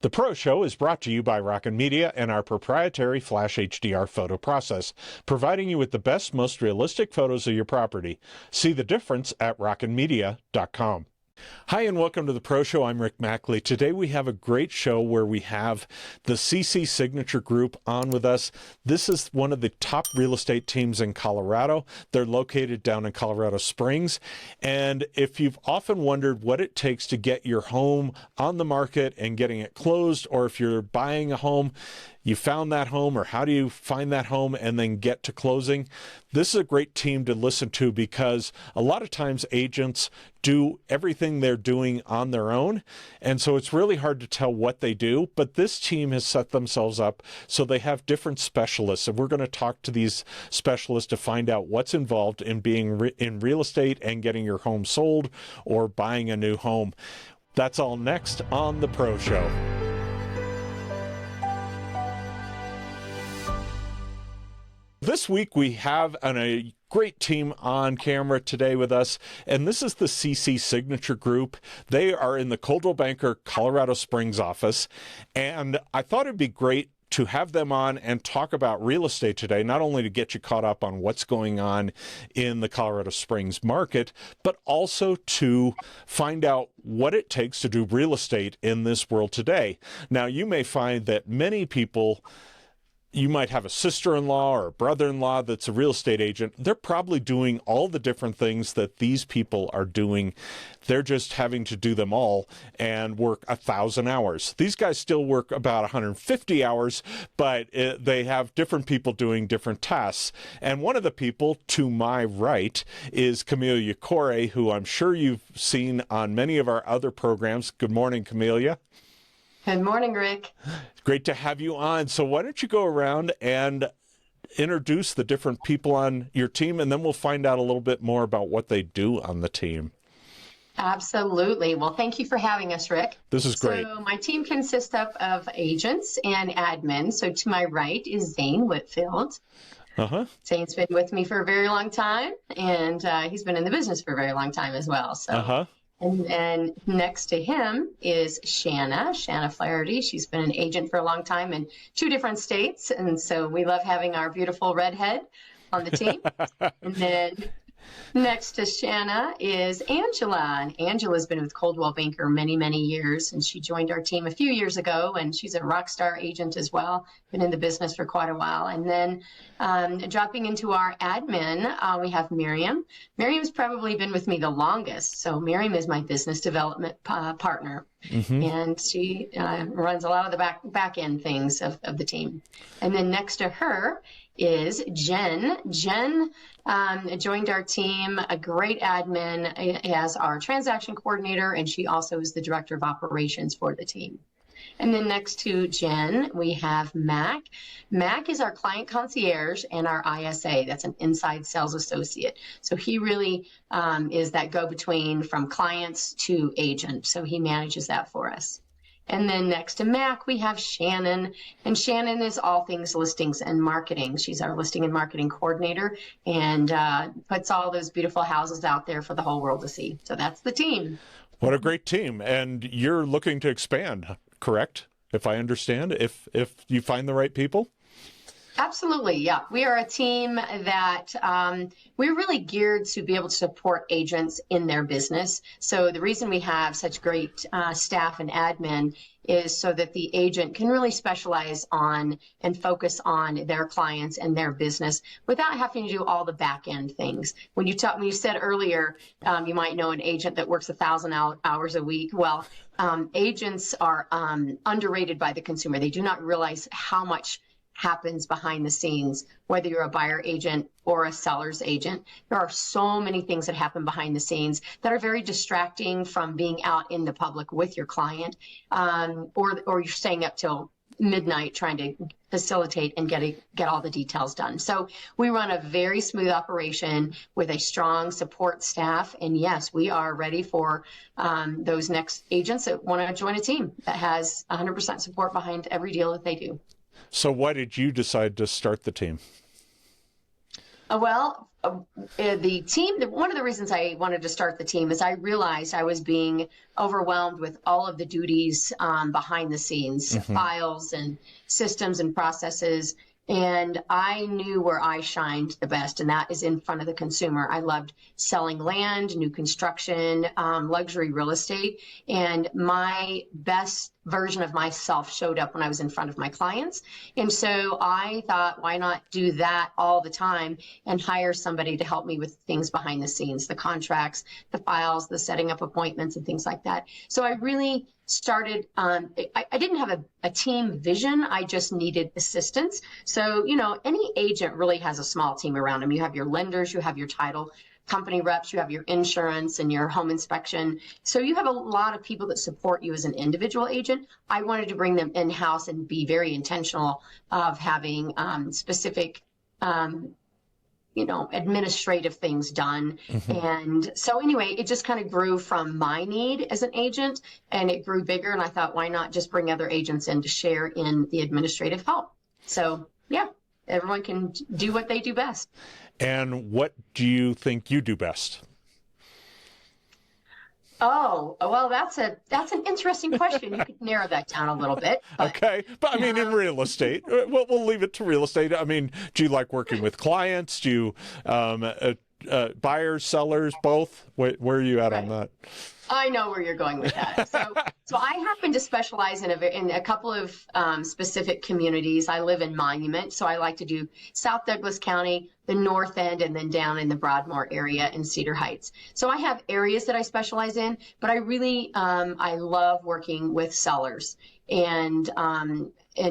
The Pro Show is brought to you by Rockin' Media and our proprietary Flash HDR photo process, providing you with the best, most realistic photos of your property. See the difference at rockinmedia.com. Hi, and welcome to the Pro Show. I'm Rick Machle. Today we have a great show where we have the CC Signature Group on with us. This is one of the top real estate teams in Colorado. They're located down in Colorado Springs. And if you've often wondered what it takes to get your home on the market and getting it closed, or if you're buying a home, you found that home, or how do you find that home and then get to closing? This is a great team to listen to because a lot of times agents do everything they're doing on their own. And so it's really hard to tell what they do. But this team has set themselves up so they have different specialists. And we're going to talk to these specialists to find out what's involved in being in real estate and getting your home sold or buying a new home. That's all next on The Pro Show. This week we have a great team on camera today with us, and this is the CC Signature Group. They are in the Coldwell Banker, Colorado Springs office, and I thought it'd be great to have them on and talk about real estate today, not only to get you caught up on what's going on in the Colorado Springs market, but also to find out what it takes to do real estate in this world today. Now, you may find that many people, you might have a sister-in-law or a brother-in-law that's a real estate agent. They're probably doing all the different things that these people are doing. They're just having to do them all and work 1,000 hours. These guys still work about 150 hours, but they have different people doing different tasks. And one of the people to my right is Camelia Corey, who I'm sure you've seen on many of our other programs. Good morning, Camelia. Good morning, Rick. Great to have you on. So why don't you go around and introduce the different people on your team, and then we'll find out a little bit more about what they do on the team. Absolutely. Well, thank you for having us, Rick. This is great. So my team consists of agents and admin. So to my right is Zane Whitfield. Zane's been with me for a very long time, and he's been in the business for a very long time as well. So. And next to him is Shanna Flaherty. She's been an agent for a long time in 2 different states. And so we love having our beautiful redhead on the team. And then next to Shanna is Angela. And Angela's been with Coldwell Banker many, many years. And she joined our team a few years ago. And she's a rock star agent as well. Been in the business for quite a while. And then dropping into our admin, we have Miriam. Miriam's probably been with me the longest. So Miriam is my business development partner. And she runs a lot of the back end things of the team. And then next to her is Jen. Jen joined our team, a great admin, as our transaction coordinator, and she also is the director of operations for the team. And then next to Jen, we have Mac. Mac is our client concierge and our ISA. That's an inside sales associate. So he really is that go-between from clients to agent. So he manages that for us. And then next to Mac, we have Shannon. And Shannon is all things listings and marketing. She's our listing and marketing coordinator and puts all those beautiful houses out there for the whole world to see. So that's the team. What a great team. And you're looking to expand, correct? If I understand, if you find the right people? Absolutely, yeah. We are a team that we're really geared to be able to support agents in their business. So the reason we have such great staff and admin is so that the agent can really specialize on and focus on their clients and their business without having to do all the back end things. When you said earlier, you might know an agent that works 1,000 hours a week. Well, agents are underrated by the consumer. They do not realize how much happens behind the scenes, whether you're a buyer agent or a seller's agent. There are so many things that happen behind the scenes that are very distracting from being out in the public with your client, or you're staying up till midnight trying to facilitate and get all the details done. So we run a very smooth operation with a strong support staff. And yes, we are ready for those next agents that want to join a team that has 100% support behind every deal that they do. So why did you decide to start the team? The team, one of the reasons I wanted to start the team is I realized I was being overwhelmed with all of the duties behind the scenes, files and systems and processes. And I knew where I shined the best, and that is in front of the consumer. I loved selling land, new construction, luxury real estate, and my best version of myself showed up when I was in front of my clients. And so I thought, why not do that all the time and hire somebody to help me with things behind the scenes, the contracts, the files, the setting up appointments and things like that. So I really started, I didn't have a team vision. I just needed assistance. So, any agent really has a small team around them. You have your lenders, you have your title company reps, you have your insurance and your home inspection. So you have a lot of people that support you as an individual agent. I wanted to bring them in-house and be very intentional of having specific administrative things done. And so anyway, it just kind of grew from my need as an agent, and it grew bigger. And I thought, why not just bring other agents in to share in the administrative help? So yeah, everyone can do what they do best. And what do you think you do best? Oh, well, that's an interesting question. You could narrow that down a little bit. But, okay. But I mean, in real estate, we'll leave it to real estate. I mean, do you like working with clients? Do you buyers, sellers, both? Where are you at on that? I know where you're going with that. So I happen to specialize in a couple of specific communities. I live in Monument, so I like to do South Douglas County, the North End, and then down in the Broadmoor area in Cedar Heights. So I have areas that I specialize in, but I really, I love working with sellers and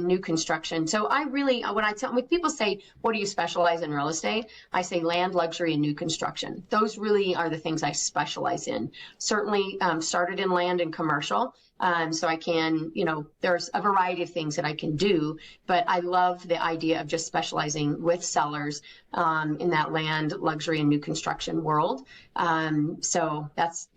new construction. So I really, when people say, what do you specialize in real estate? I say land, luxury, and new construction. Those really are the things I specialize in. Certainly started in land and commercial. So I can, there's a variety of things that I can do, but I love the idea of just specializing with sellers in that land, luxury, and new construction world. So that's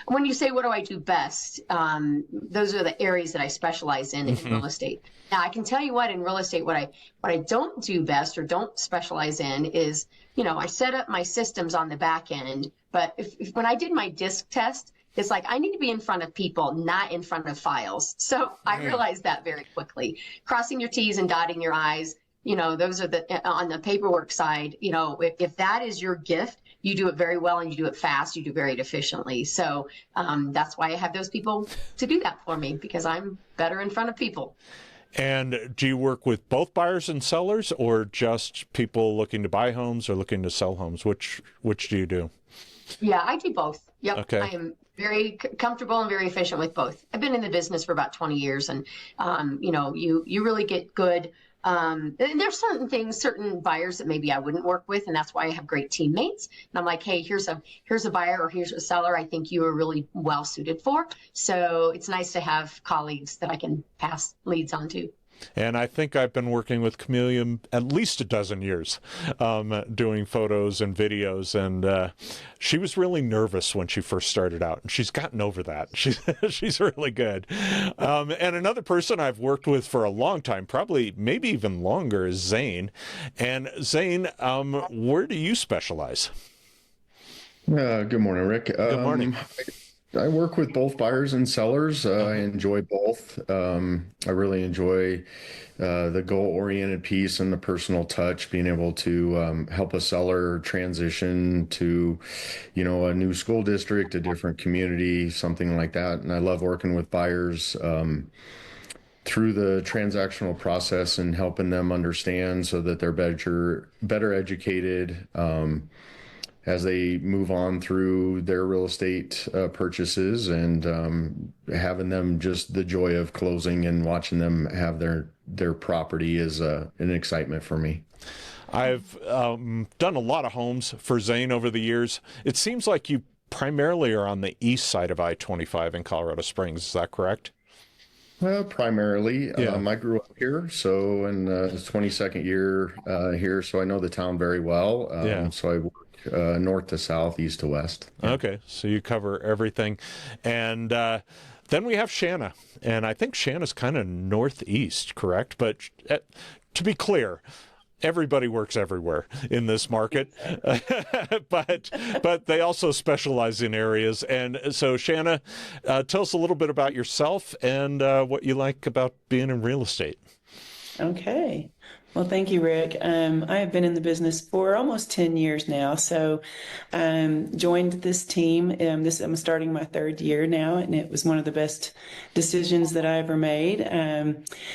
when you say, what do I do best? Those are the areas that I specialize in real estate. Now, I can tell you what, in real estate, what I don't do best or don't specialize in is, I set up my systems on the back end, but when I did my disc test, it's like, I need to be in front of people, not in front of files. So I realized that very quickly. Crossing your T's and dotting your I's, those are on the paperwork side, if that is your gift, you do it very well and you do it fast, you do very efficiently. So that's why I have those people to do that for me, because I'm better in front of people. And do you work with both buyers and sellers, or just people looking to buy homes or looking to sell homes? Which do you do? Yeah, I do both. Yep. Okay. I am very comfortable and very efficient with both. I've been in the business for about 20 years, and you really get good. And there's certain buyers that maybe I wouldn't work with, and that's why I have great teammates. And I'm like, hey, here's a buyer or here's a seller I think you are really well suited for. So it's nice to have colleagues that I can pass leads on to. And I think I've been working with Camellia at least a dozen years, doing photos and videos. And she was really nervous when she first started out, and she's gotten over that. She's really good. And another person I've worked with for a long time, probably maybe even longer, is Zane. And Zane, where do you specialize? Good morning, Rick. Good morning. I work with both buyers and sellers. I enjoy both. I really enjoy the goal-oriented piece and the personal touch, being able to help a seller transition to, a new school district, a different community, something like that. And I love working with buyers through the transactional process and helping them understand so that they're better educated as they move on through their real estate purchases, and having them just the joy of closing and watching them have their property is an excitement for me. I've done a lot of homes for Zane over the years. It seems like you primarily are on the east side of I-25 in Colorado Springs. Is that correct? Primarily. Yeah. I grew up here, so in the 22nd year here, so I know the town very well. So I work north to south, east to west. Yeah. Okay, so you cover everything. And then we have Shanna, and I think Shanna's kind of northeast, correct? But to be clear, everybody works everywhere in this market, but they also specialize in areas. And so, Shanna, tell us a little bit about yourself and what you like about being in real estate. Okay. Well, thank you, Rick. I have been in the business for almost 10 years now. So joined this team. I'm starting my third year now, and it was one of the best decisions that I ever made.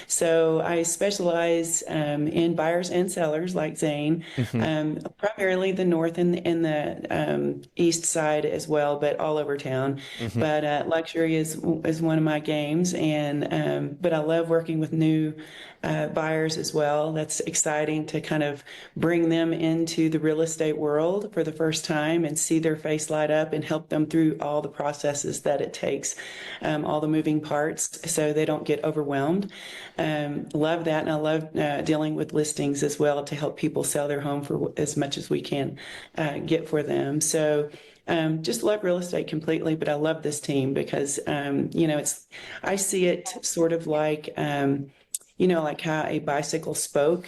So I specialize in buyers and sellers like Zane, primarily the north and the east side as well, but all over town. But luxury is one of my games, and but I love working with new buyers as well. That's exciting to kind of bring them into the real estate world for the first time and see their face light up and help them through all the processes that it takes, all the moving parts, so they don't get overwhelmed. Love that, and I love dealing with listings as well to help people sell their home for as much as we can get for them. So just love real estate completely, but I love this team because, I see it sort of like, like how a bicycle spoke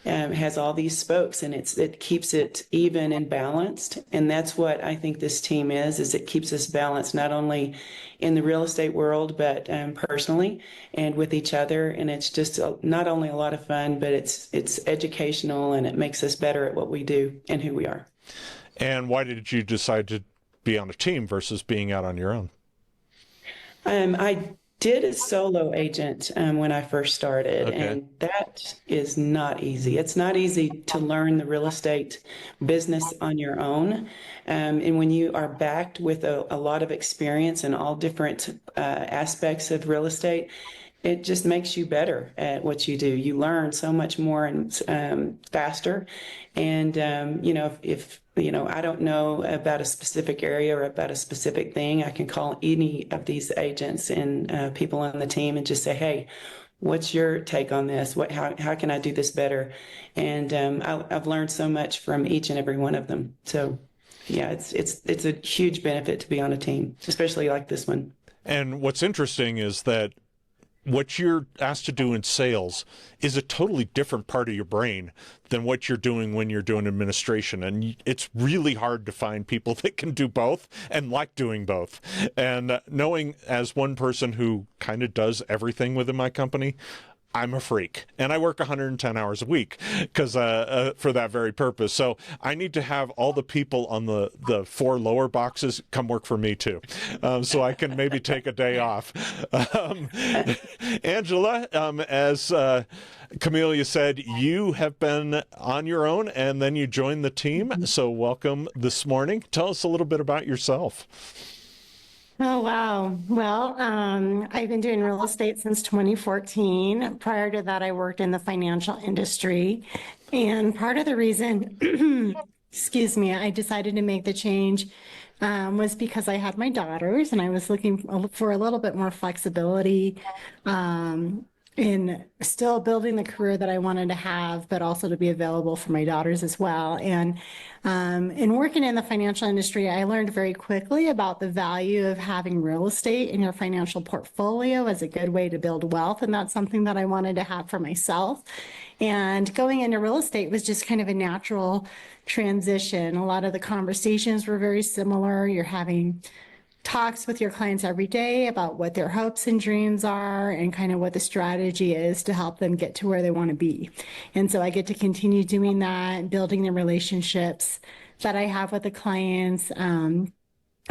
has all these spokes, and it keeps it even and balanced. And that's what I think this team is it keeps us balanced, not only in the real estate world, but personally and with each other. And it's just not only a lot of fun, but it's educational, and it makes us better at what we do and who we are. And why did you decide to be on a team versus being out on your own? I did a solo agent when I first started, and that is not easy. It's not easy to learn the real estate business on your own. And when you are backed with a lot of experience in all different aspects of real estate, it just makes you better at what you do. You learn so much more and faster. And, if I don't know about a specific area or about a specific thing, I can call any of these agents and people on the team and just say, hey, what's your take on this? How can I do this better? And I've learned so much from each and every one of them. So, yeah, it's a huge benefit to be on a team, especially like this one. And what's interesting is that what you're asked to do in sales is a totally different part of your brain than what you're doing when you're doing administration. And it's really hard to find people that can do both and like doing both. And knowing as one person who kind of does everything within my company, I'm a freak, and I work 110 hours a week because for that very purpose. So I need to have all the people on the 4 lower boxes come work for me too, so I can maybe take a day off. Angela, as Camelia said, you have been on your own, and then you joined the team. So welcome this morning. Tell us a little bit about yourself. Oh, wow. Well, I've been doing real estate since 2014. Prior to that, I worked in the financial industry. And part of the reason, excuse me, I decided to make the change was because I had my daughters and I was looking for a little bit more flexibility in still building the career that I wanted to have, but also to be available for my daughters as well. And in working in the financial industry, I learned very quickly about the value of having real estate in your financial portfolio as a good way to build wealth. And that's something that I wanted to have for myself. And going into real estate was just kind of a natural transition. A lot of the conversations were very similar. You're having talks with your clients every day about what their hopes and dreams are and kind of what the strategy is to help them get to where they want to be. And so I get to continue doing that, building the relationships that I have with the clients.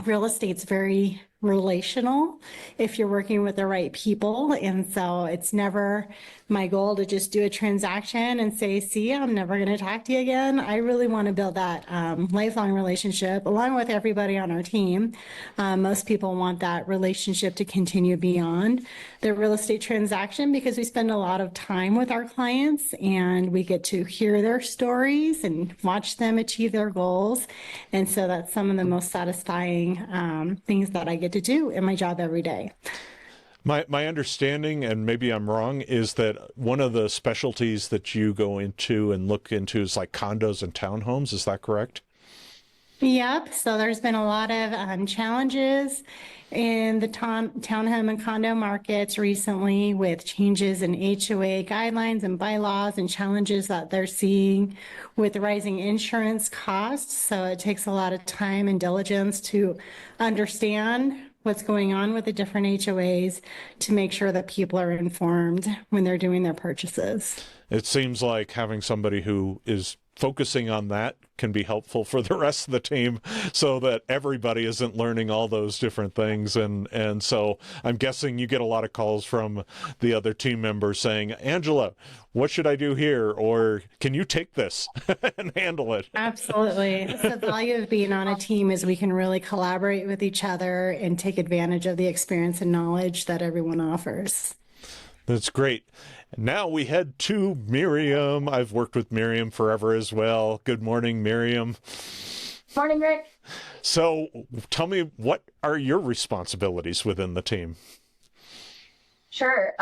Real estate's very relational if you're working with the right people. And so it's never my goal to just do a transaction and say, see, I'm never going to talk to you again. I really want to build that lifelong relationship along with everybody on our team. Most people want that relationship to continue beyond the real estate transaction because we spend a lot of time with our clients and we get to hear their stories and watch them achieve their goals. And so that's some of the most satisfying things that I get to do in my job every day. My understanding, and maybe I'm wrong, is that one of the specialties that you go into and look into is like condos and townhomes. Is that correct? Yep. So there's been a lot of challenges in the townhome and condo markets recently with changes in HOA guidelines and bylaws and challenges that they're seeing with rising insurance costs. So it takes a lot of time and diligence to understand what's going on with the different HOAs to make sure that people are informed when they're doing their purchases. It seems like having somebody who is focusing on that can be helpful for the rest of the team so that everybody isn't learning all those different things. And so I'm guessing you get a lot of calls from the other team members saying, Angela, what should I do here? Or can you take this and handle it? Absolutely. That's the value of being on a team is we can really collaborate with each other and take advantage of the experience and knowledge that everyone offers. That's great. Now we head to Miriam. I've worked with Miriam forever as well. Good morning, Miriam. Morning, Rick. So tell me, what are your responsibilities within the team? Sure.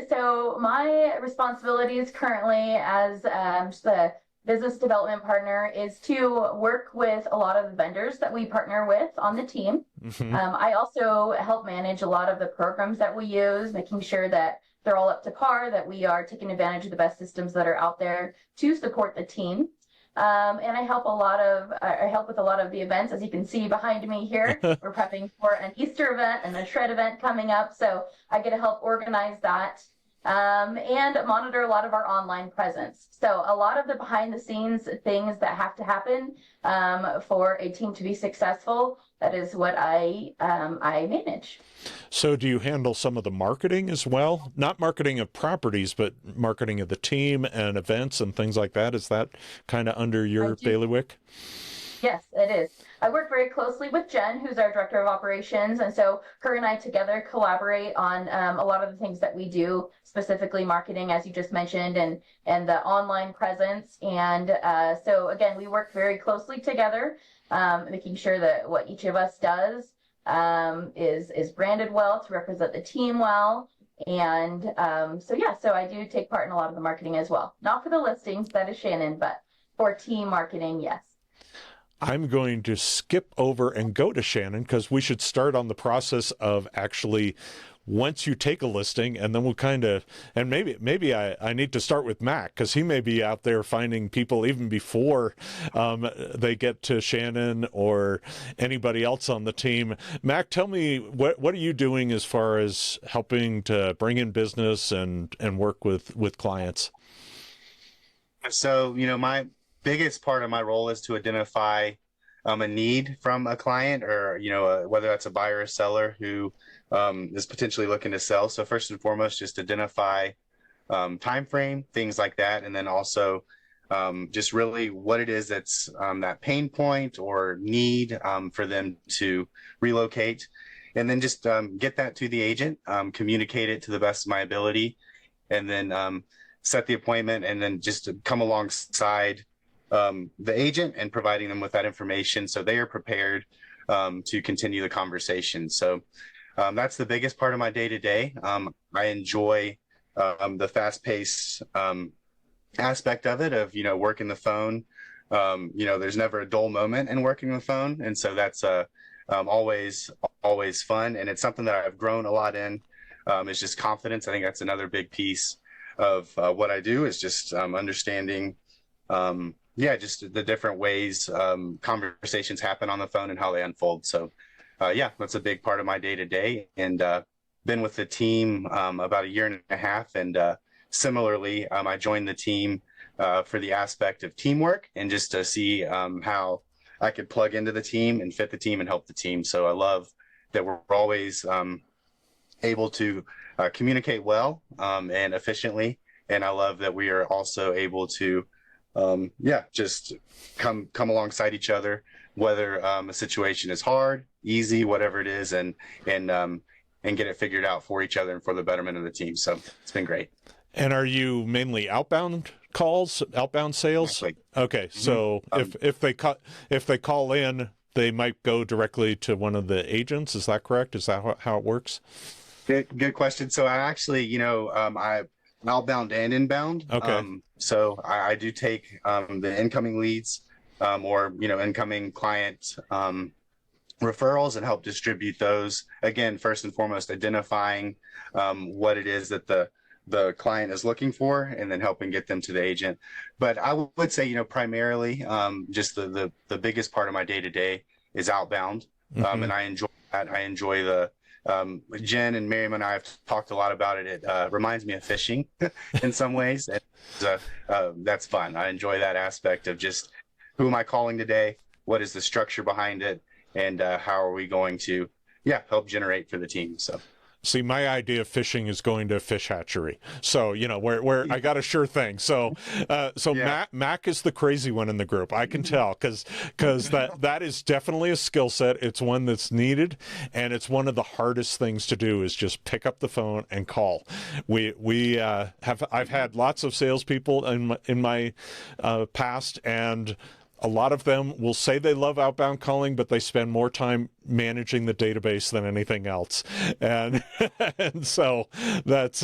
So my responsibilities currently as the business development partner is to work with a lot of the vendors that we partner with on the team. Mm-hmm. I also help manage a lot of the programs that we use, making sure that they're all up to par, that we are taking advantage of the best systems that are out there to support the team. And I help with a lot of the events, as you can see behind me here. We're prepping for an Easter event and a shred event coming up, so I get to help organize that and monitor a lot of our online presence. So a lot of the behind the scenes things that have to happen for a team to be successful, that is what I manage. So do you handle some of the marketing as well? Not marketing of properties, but marketing of the team and events and things like that. Is that kind of under your bailiwick? Yes, it is. I work very closely with Jen, who's our director of operations. And so her and I together collaborate on a lot of the things that we do, specifically marketing, as you just mentioned, and the online presence. And so, again, we work very closely together, making sure that what each of us does is branded well to represent the team well. And so I do take part in a lot of the marketing as well. Not for the listings, that is Shannon, but for team marketing, yes. I'm going to skip over and go to Shannon because we should start on the process of actually, once you take a listing, and then we'll kind of, and maybe I need to start with Mac because he may be out there finding people even before they get to Shannon or anybody else on the team. Mac, tell me, what are you doing as far as helping to bring in business and work with clients? So, my biggest part of my role is to identify a need from a client or, whether that's a buyer or seller who is potentially looking to sell. So first and foremost, just identify time frame, things like that. And then also just really what it is that's that pain point or need for them to relocate. And then just get that to the agent, communicate it to the best of my ability, and then set the appointment and then just to come alongside the agent and providing them with that information so they are prepared to continue the conversation. So that's the biggest part of my day-to-day. I enjoy the fast-paced aspect of it, of, working the phone. There's never a dull moment in working the phone. And so that's always fun. And it's something that I've grown a lot in, is just confidence. I think that's another big piece of what I do, is just understanding just the different ways conversations happen on the phone and how they unfold. So, that's a big part of my day-to-day. And been with the team about a year and a half. And similarly, I joined the team for the aspect of teamwork and just to see how I could plug into the team and fit the team and help the team. So I love that we're always able to communicate well and efficiently. And I love that we are also able to just come alongside each other, whether a situation is hard, easy, whatever it is, and get it figured out for each other and for the betterment of the team. So it's been great. And are you mainly outbound calls, outbound sales? Exactly. Okay, so if they call in, they might go directly to one of the agents. Is that correct? Is that how it works? Good question. So I actually, I outbound and inbound. Okay. So I do take the incoming leads or incoming client referrals, and help distribute those. Again, first and foremost, identifying what it is that the client is looking for, and then helping get them to the agent. But I would say, primarily, just the biggest part of my day to day is outbound, and I enjoy that. I enjoy the Jen and Miriam and I have talked a lot about it. It reminds me of fishing in some ways. And, that's fun. I enjoy that aspect of just, who am I calling today? What is the structure behind it? And how are we going to, help generate for the team? So. See, my idea of fishing is going to a fish hatchery. So, where I got a sure thing. So Mac is the crazy one in the group. I can tell because that is definitely a skill set. It's one that's needed, and it's one of the hardest things to do is just pick up the phone and call. I've had lots of salespeople in my past, and a lot of them will say they love outbound calling, but they spend more time managing the database than anything else. And so that's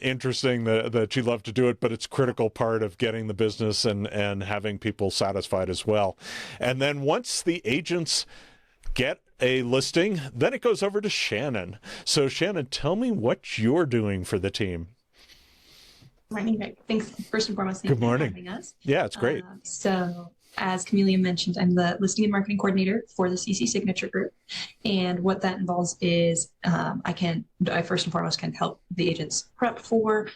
interesting that you love to do it, but it's a critical part of getting the business and having people satisfied as well. And then once the agents get a listing, then it goes over to Shannon. So Shannon, tell me what you're doing for the team. Morning, Rick. Thanks first and foremost. Thanks Good morning. for having us. Yeah, it's great. So as Camelia mentioned, I'm the listing and marketing coordinator for the CC Signature Group. And what that involves is I first and foremost can help the agents prep for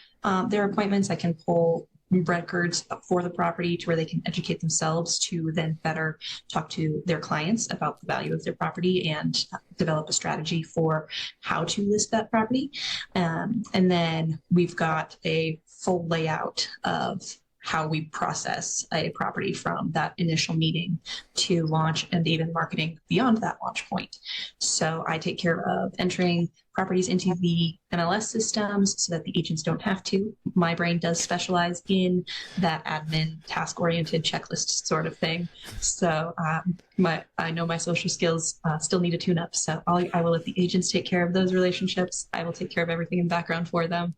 their appointments. I can pull records for the property to where they can educate themselves to then better talk to their clients about the value of their property and develop a strategy for how to list that property. And then we've got a full layout of how we process a property from that initial meeting to launch and even marketing beyond that launch point. So I take care of entering properties into the MLS systems so that the agents don't have to. My brain does specialize in that admin task-oriented checklist sort of thing. So I know my social skills still need a tune-up. So I will let the agents take care of those relationships. I will take care of everything in the background for them.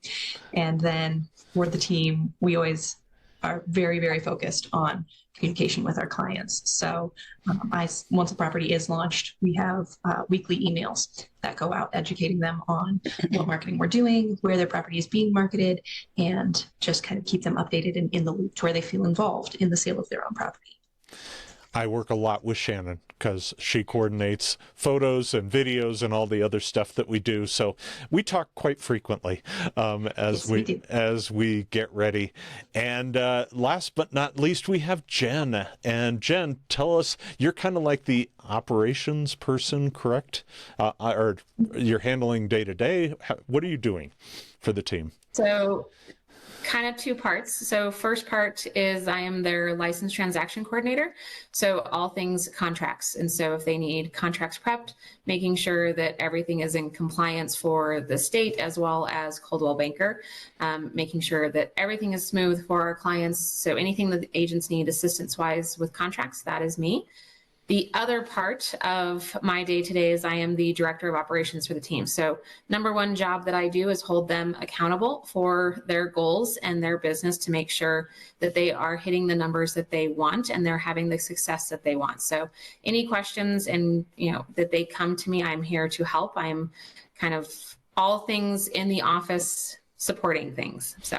And then for the team, we always are very, very focused on communication with our clients. So once a property is launched, we have weekly emails that go out educating them on what marketing we're doing, where their property is being marketed, and just kind of keep them updated and in the loop to where they feel involved in the sale of their own property. I work a lot with Shannon because she coordinates photos and videos and all the other stuff that we do. So we talk quite frequently as we get ready. And last but not least, we have Jen. And Jen, tell us, you're kind of like the operations person, correct? Or you're handling day to day. What are you doing for the team? So kind of two parts. So first part is I am their licensed transaction coordinator. So all things contracts. And so if they need contracts prepped, making sure that everything is in compliance for the state as well as Coldwell Banker, making sure that everything is smooth for our clients. So anything that the agents need assistance wise with contracts, that is me. The other part of my day-to-day is I am the director of operations for the team. So number one job that I do is hold them accountable for their goals and their business to make sure that they are hitting the numbers that they want and they're having the success that they want. So any questions and that they come to me, I'm here to help. I'm kind of all things in the office supporting things. So.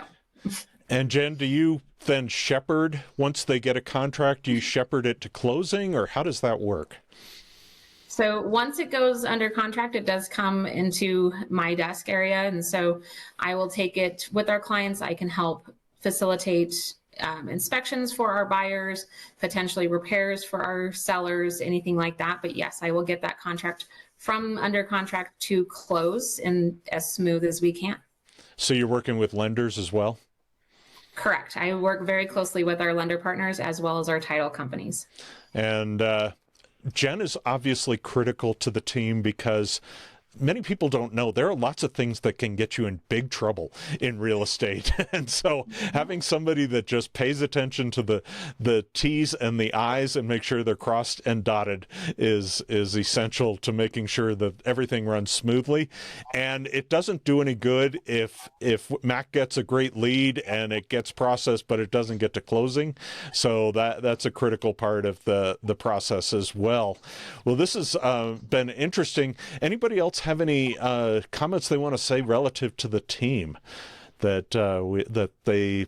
And Jen, do you then shepherd, once they get a contract, do you shepherd it to closing, or how does that work? So once it goes under contract, it does come into my desk area. And so I will take it with our clients. I can help facilitate inspections for our buyers, potentially repairs for our sellers, anything like that. But yes, I will get that contract from under contract to close and as smooth as we can. So you're working with lenders as well? Correct. I work very closely with our lender partners as well as our title companies. And Jen is obviously critical to the team because many people don't know there are lots of things that can get you in big trouble in real estate. And so having somebody that just pays attention to the T's and the I's and make sure they're crossed and dotted is essential to making sure that everything runs smoothly. And it doesn't do any good if Mac gets a great lead and it gets processed, but it doesn't get to closing. So that's a critical part of the process as well. Well, this has been interesting. Anybody else have any comments they want to say relative to the team that that they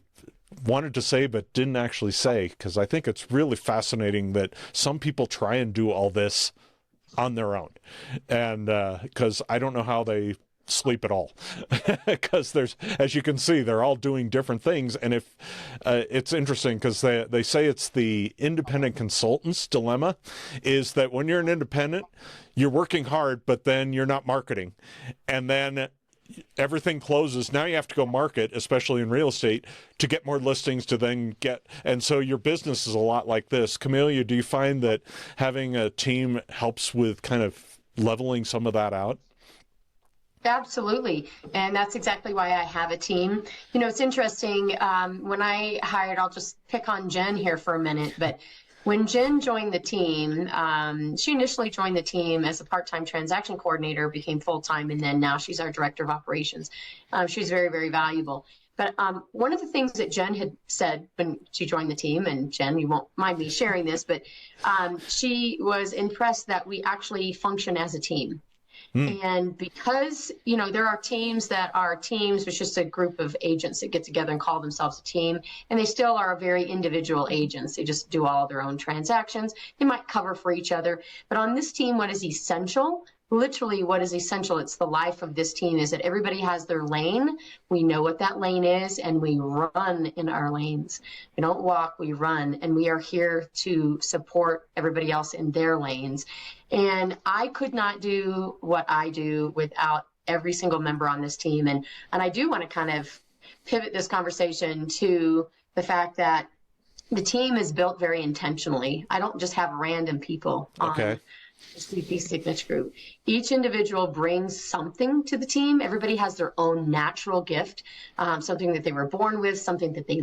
wanted to say but didn't actually say? Because I think it's really fascinating that some people try and do all this on their own, and because I don't know how they sleep at all, because there's, as you can see, they're all doing different things. And if it's interesting because they say it's the independent consultant's dilemma, is that when you're an independent, you're working hard, but then you're not marketing, and then everything closes. Now you have to go market, especially in real estate, to get more listings to then get, and so your business is a lot like this. Camelia, do you find that having a team helps with kind of leveling some of that out? Absolutely. And that's exactly why I have a team. You know, it's interesting. When I hired, I'll just pick on Jen here for a minute, but when Jen joined the team, she initially joined the team as a part-time transaction coordinator, became full-time, and then now she's our director of operations. She's very, very valuable. But one of the things that Jen had said when she joined the team, and Jen, you won't mind me sharing this, but she was impressed that we actually function as a team. And because, you know, there are teams that are teams, it's just a group of agents that get together and call themselves a team, and they still are very individual agents. They just do all their own transactions. They might cover for each other. But on this team, what is essential? Literally what is essential, it's the life of this team, is that everybody has their lane. We know what that lane is, and we run in our lanes. We don't walk, we run, and we are here to support everybody else in their lanes. And I could not do what I do without every single member on this team. And I do want to kind of pivot this conversation to the fact that the team is built very intentionally. I don't just have random people on the CC Signature Group. Each individual brings something to the team. Everybody has their own natural gift, something that they were born with, something that they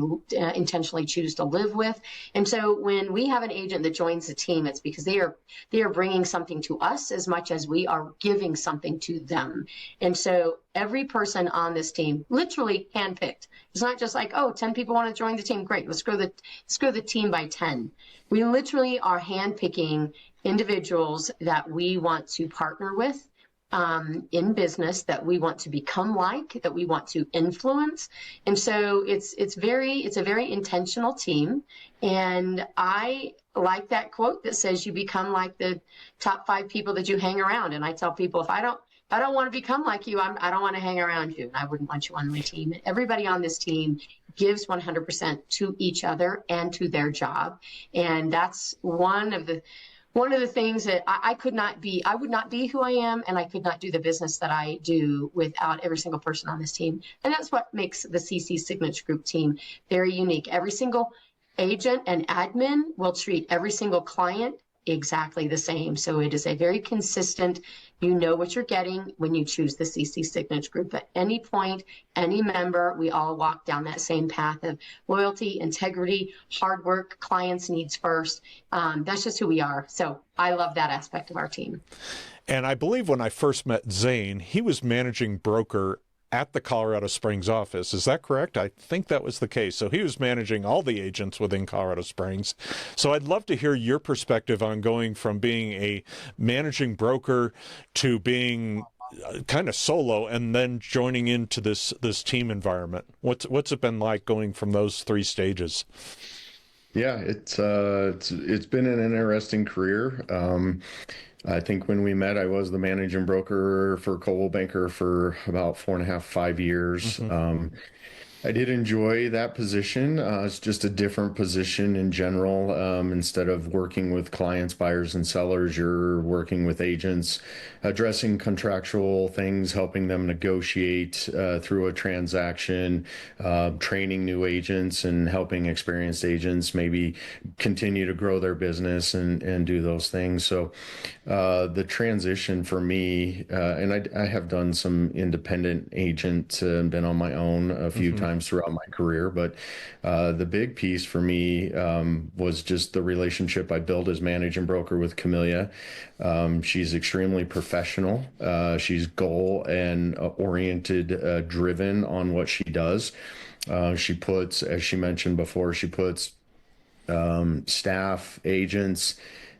intentionally choose to live with. And so when we have an agent that joins the team, it's because they are bringing something to us as much as we are giving something to them. And so every person on this team, literally handpicked. It's not just like, oh, 10 people want to join the team. Great, let's grow the team by 10. We literally are handpicking individuals that we want to partner with in business, that we want to become like, that we want to influence. And so it's a very intentional team. And I like that quote that says you become like the top 5 people that you hang around. And I tell people, if I don't want to become like you, I don't want to hang around you. I wouldn't want you on my team. Everybody on this team gives 100% to each other and to their job. And that's one of the things that I would not be who I am, and I could not do the business that I do without every single person on this team. And that's what makes the CC Signature Group team very unique. Every single agent and admin will treat every single client exactly the same. So it is a very consistent, you know what you're getting when you choose the CC Signature Group. At any point, any member, we all walk down that same path of loyalty, integrity, hard work, clients' needs first. That's just who we are. So I love that aspect of our team. And I believe when I first met Zane, he was managing broker at the Colorado Springs office. Is that correct? I think that was the case. So he was managing all the agents within Colorado Springs. So I'd love to hear your perspective on going from being a managing broker to being kind of solo and then joining into this team environment. What's it been like going from those 3 stages? Yeah, it's been an interesting career. I think when we met, I was the managing broker for Coldwell Banker for about 4.5, 5 years. I did enjoy that position. It's just a different position in general. Instead of working with clients, buyers, and sellers, you're working with agents, addressing contractual things, helping them negotiate through a transaction, training new agents, and helping experienced agents maybe continue to grow their business and do those things. So the transition for me, and I have done some independent agent and been on my own a few times throughout my career, but the big piece for me was just the relationship I built as managing broker with Camellia. She's extremely professional. She's goal and oriented, driven on what she does. She puts, as she mentioned before, she puts staff, agents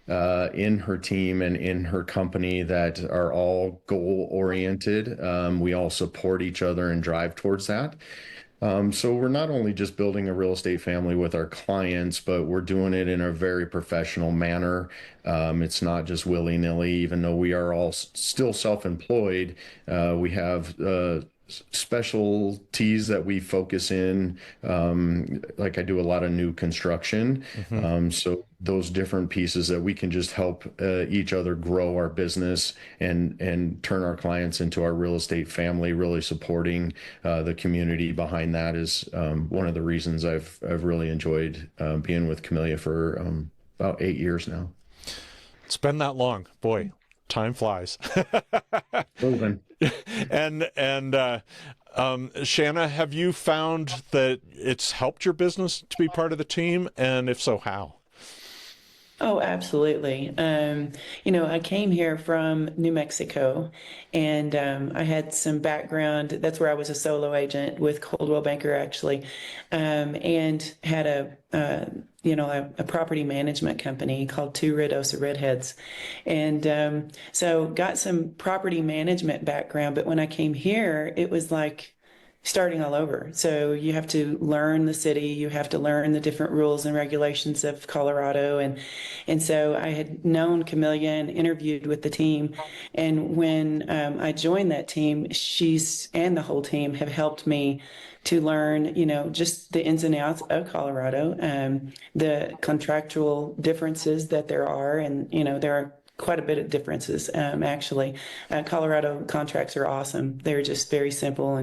in her team and in her company that are all goal oriented. We all support each other and drive towards that. So we're not only just building a real estate family with our clients, but we're doing it in a very professional manner. It's not just willy-nilly, even though we are all still self-employed. We have specialties that we focus in. Like I do a lot of new construction. So those different pieces that we can just help each other grow our business and turn our clients into our real estate family, really supporting the community behind that is one of the reasons I've really enjoyed being with Camellia for about 8 years now. It's been that long. Boy, time flies. Moving. And Shanna, have you found that it's helped your business to be part of the team? And if so, how? Oh, absolutely. I came here from New Mexico, and I had some background. That's where I was a solo agent with Coldwell Banker, actually, and had a property management company called Two Redosa Redheads. And so got some property management background. But when I came here, it was like starting all over. So you have to learn the city, you have to learn the different rules and regulations of Colorado. And so I had known Camellia and interviewed with the team. And when I joined that team, she's and the whole team have helped me to learn, just the ins and outs of Colorado, the contractual differences that there are. And, there are quite a bit of differences, actually. Colorado contracts are awesome. They're just very simple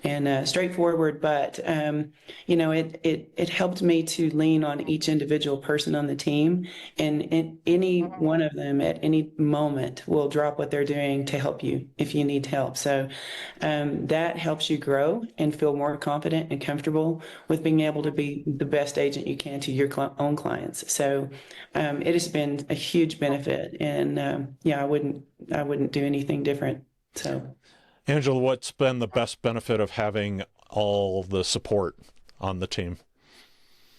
and straightforward, but it helped me to lean on each individual person on the team, and any one of them at any moment will drop what they're doing to help you if you need help. So that helps you grow and feel more confident and comfortable with being able to be the best agent you can to your own clients. So it has been a huge benefit, and I wouldn't do anything different. So. Angela, what's been the best benefit of having all the support on the team?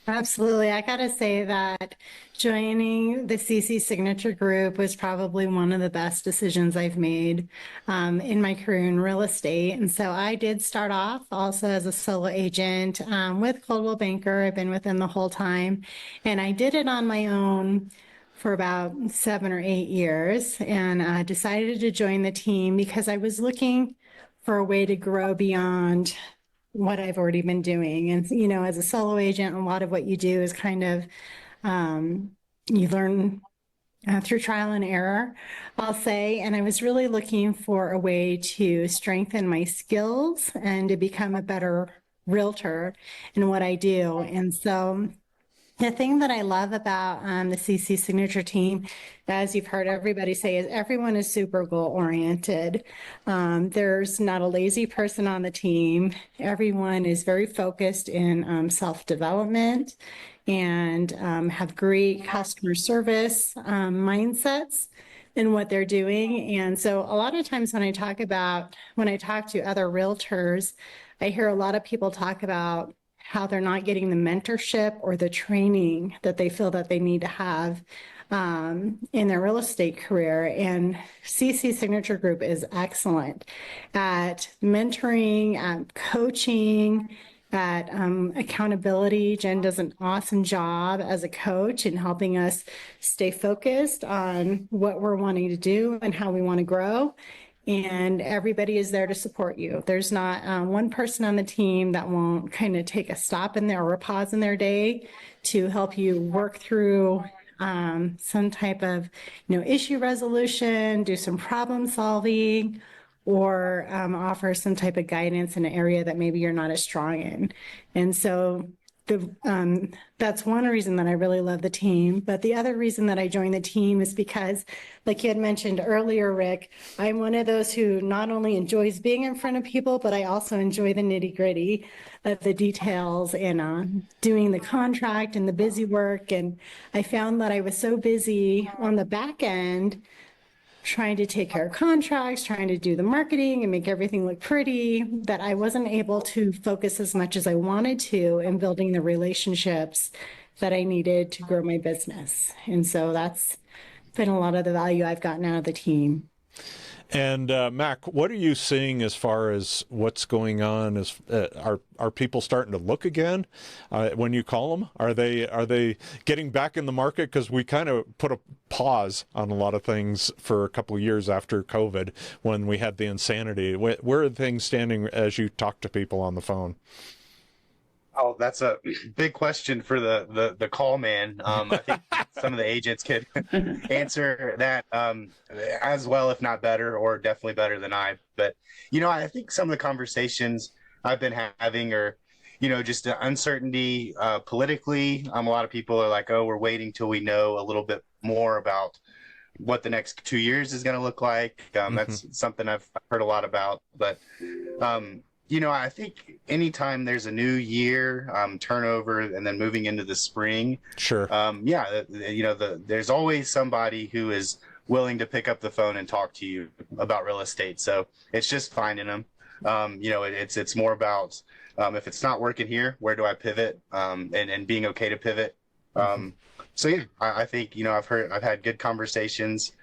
Absolutely. I got to say that joining the CC Signature Group was probably one of the best decisions I've made in my career in real estate. And so I did start off also as a solo agent with Coldwell Banker. I've been with them the whole time. And I did it on my own for about 7 or 8 years, and decided to join the team because I was looking for a way to grow beyond what I've already been doing. And, as a solo agent, a lot of what you do is kind of, you learn through trial and error, I'll say. And I was really looking for a way to strengthen my skills and to become a better realtor in what I do. And so the thing that I love about the CC Signature team, as you've heard everybody say, is everyone is super goal oriented. There's not a lazy person on the team. Everyone is very focused in self-development and have great customer service mindsets in what they're doing. And so a lot of times when I talk to other realtors, I hear a lot of people talk about how they're not getting the mentorship or the training that they feel that they need to have in their real estate career. And CC Signature Group is excellent at mentoring, at coaching, at accountability. Jen does an awesome job as a coach in helping us stay focused on what we're wanting to do and how we want to grow. and everybody is there to support you. There's not one person on the team that won't kind of take a stop in there or a pause in their day to help you work through some type of, issue resolution, do some problem solving, or offer some type of guidance in an area that maybe you're not as strong in. And so that's one reason that I really love the team. But the other reason that I joined the team is because, like you had mentioned earlier, Rick, I'm one of those who not only enjoys being in front of people, but I also enjoy the nitty gritty of the details and doing the contract and the busy work. And I found that I was so busy on the back end trying to take care of contracts, trying to do the marketing and make everything look pretty, that I wasn't able to focus as much as I wanted to in building the relationships that I needed to grow my business. And so that's been a lot of the value I've gotten out of the team. And Mac, what are you seeing as far as what's going on? Are people starting to look again when you call them? Are they getting back in the market? Because we kind of put a pause on a lot of things for a couple of years after COVID when we had the insanity. Where are things standing as you talk to people on the phone? Oh, that's a big question for the call man. I think some of the agents could answer that as well, if not better, or definitely better than I. But, I think some of the conversations I've been having are, just the uncertainty politically. A lot of people are like, oh, we're waiting till we know a little bit more about what the next 2 years is going to look like. That's something I've heard a lot about. But I think anytime there's a new year, turnover, and then moving into the spring, sure. There's always somebody who is willing to pick up the phone and talk to you about real estate. So it's just finding them. It's more about if it's not working here, where do I pivot? And being okay to pivot. So yeah, I think I've had good conversations.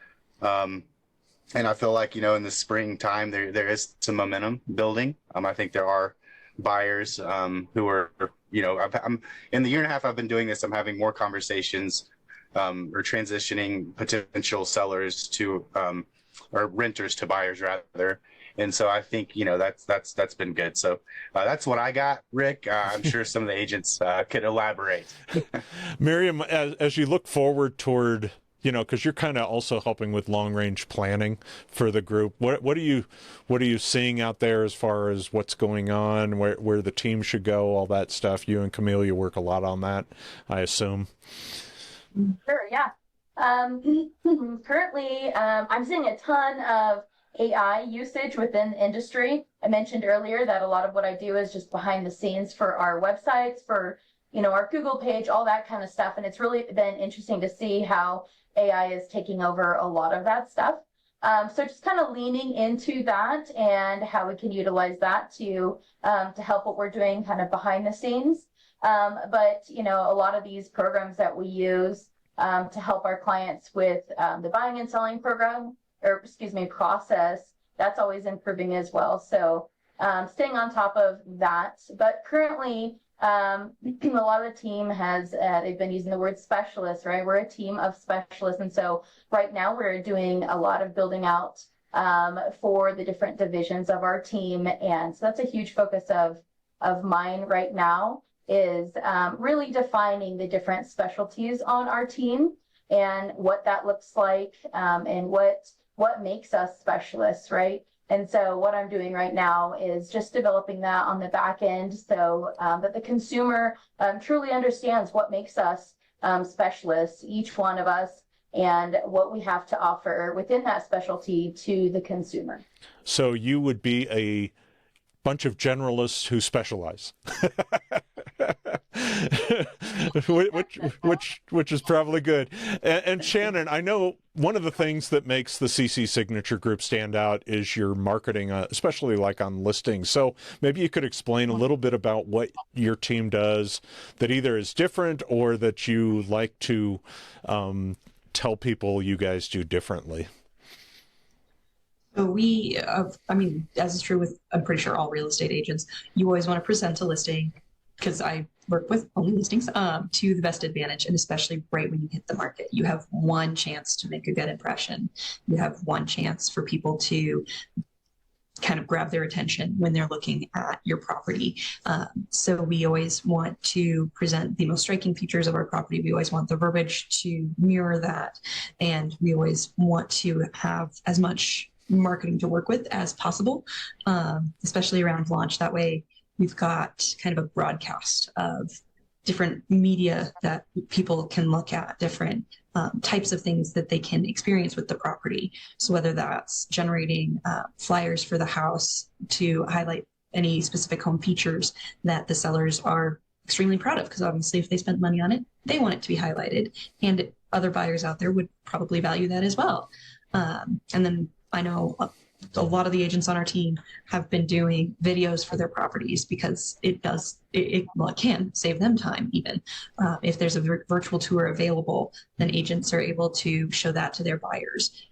And I feel like, in the springtime, there is some momentum building. I think there are buyers who are, I'm in the year and a half I've been doing this, I'm having more conversations or transitioning potential sellers to, or renters to buyers rather. And so I think, that's been good. So that's what I got, Rick. I'm sure some of the agents could elaborate. Miriam, as you look forward toward, because you're kind of also helping with long-range planning for the group. What are you seeing out there as far as what's going on, where the team should go, all that stuff? You and Camelia work a lot on that, I assume. Sure, yeah. Currently, I'm seeing a ton of AI usage within the industry. I mentioned earlier that a lot of what I do is just behind the scenes for our websites, for our Google page, all that kind of stuff. And it's really been interesting to see how AI is taking over a lot of that stuff. So just kind of leaning into that and how we can utilize that to help what we're doing kind of behind the scenes. But a lot of these programs that we use to help our clients with the buying and selling process, that's always improving as well. So staying on top of that. But currently, a lot of the team has, they've been using the word specialists, right? We're a team of specialists. And so right now we're doing a lot of building out for the different divisions of our team. And so that's a huge focus of mine right now, is really defining the different specialties on our team and what that looks like and what makes us specialists, right? And so what I'm doing right now is just developing that on the back end so that the consumer truly understands what makes us specialists, each one of us, and what we have to offer within that specialty to the consumer. So you would be a bunch of generalists who specialize. which is probably good. And Shannon, I know one of the things that makes the CC Signature Group stand out is your marketing, especially like on listings. So maybe you could explain a little bit about what your team does that either is different or that you like to tell people you guys do differently. So we, as is true with, I'm pretty sure all real estate agents, you always want to present a listing because I work with only listings, to the best advantage. And especially right when you hit the market, you have one chance to make a good impression. You have one chance for people to kind of grab their attention when they're looking at your property. So we always want to present the most striking features of our property. We always want the verbiage to mirror that. And we always want to have as much marketing to work with as possible, especially around launch. That way we've got kind of a broadcast of different media that people can look at, different types of things that they can experience with the property. So whether that's generating flyers for the house to highlight any specific home features that the sellers are extremely proud of, because obviously if they spent money on it, they want it to be highlighted, and other buyers out there would probably value that as well. And then I know a lot of the agents on our team have been doing videos for their properties, because it can save them time. Even if there's a virtual tour available, then agents are able to show that to their buyers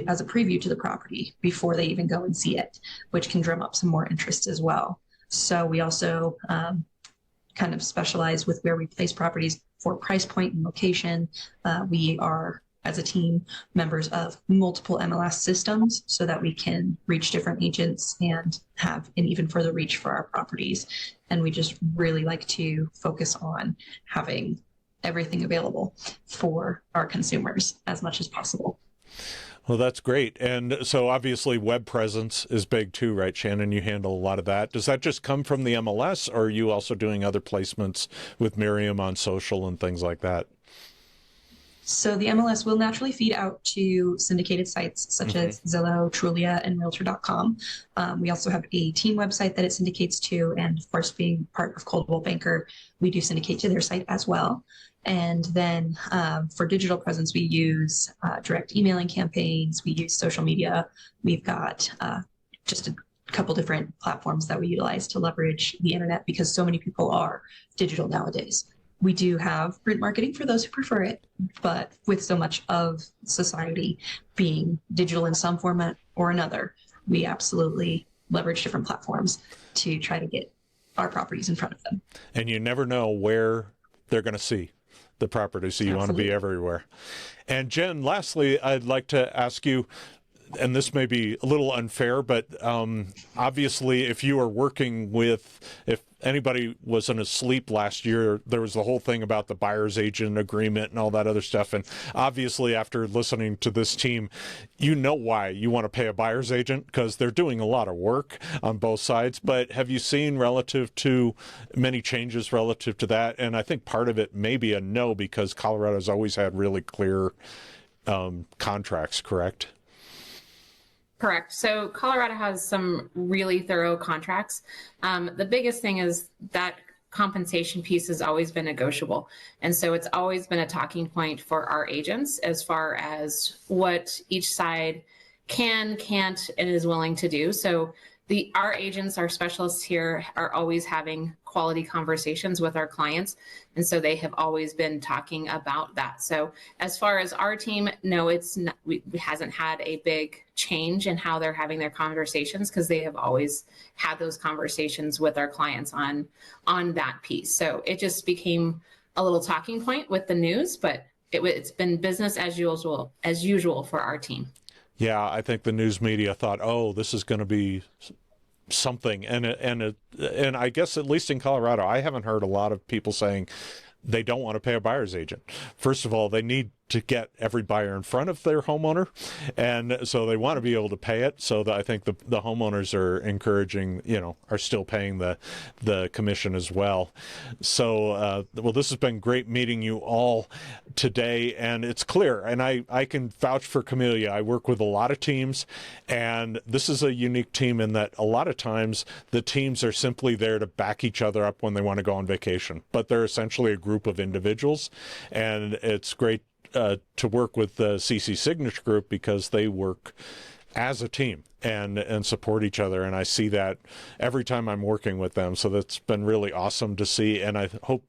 as a preview to the property before they even go and see it, which can drum up some more interest as well. So we also kind of specialize with where we place properties for price point and location. We are, as a team, members of multiple MLS systems so that we can reach different agents and have an even further reach for our properties. And we just really like to focus on having everything available for our consumers as much as possible. Well, that's great. And so obviously web presence is big too, right, Shannon? You handle a lot of that. Does that just come from the MLS, or are you also doing other placements with Miriam on social and things like that? So the MLS will naturally feed out to syndicated sites such as Zillow, Trulia, and Realtor.com. We also have a team website that it syndicates to, and of course, being part of Coldwell Banker, we do syndicate to their site as well. And then for digital presence, we use direct emailing campaigns, we use social media. We've got just a couple different platforms that we utilize to leverage the internet, because so many people are digital nowadays. We do have print marketing for those who prefer it, but with so much of society being digital in some format or another, we absolutely leverage different platforms to try to get our properties in front of them. And you never know where they're going to see the property, so you want to be everywhere. And Jen, lastly, I'd like to ask you, and this may be a little unfair, but obviously if you are working with, if anybody wasn't asleep last year, there was the whole thing about the buyer's agent agreement and all that other stuff. And obviously after listening to this team, you know why you want to pay a buyer's agent, because they're doing a lot of work on both sides. But have you seen many changes relative to that? And I think part of it may be a no, because Colorado's always had really clear contracts, correct? Correct. So Colorado has some really thorough contracts. The biggest thing is that compensation piece has always been negotiable. And so it's always been a talking point for our agents as far as what each side can, can't, and is willing to do. So our agents, our specialists here, are always having quality conversations with our clients. And so they have always been talking about that. So as far as our team, no, it's not, we hasn't had a big change in how they're having their conversations, because they have always had those conversations with our clients on that piece. So it just became a little talking point with the news, but it's been business as usual for our team. Yeah, I think the news media thought, oh, this is going to be something. And I guess at least in Colorado, I haven't heard a lot of people saying they don't want to pay a buyer's agent. First of all, they need to get every buyer in front of their homeowner, and so they want to be able to pay it. So that I think the homeowners are encouraging, are still paying the commission as well. So well, this has been great meeting you all today, and it's clear, and I can vouch for Camellia. I work with a lot of teams, and this is a unique team in that a lot of times the teams are simply there to back each other up when they want to go on vacation, but they're essentially a group of individuals, and it's great to work with the CC Signature Group, because they work as a team and support each other. And I see that every time I'm working with them. So that's been really awesome to see. And I hope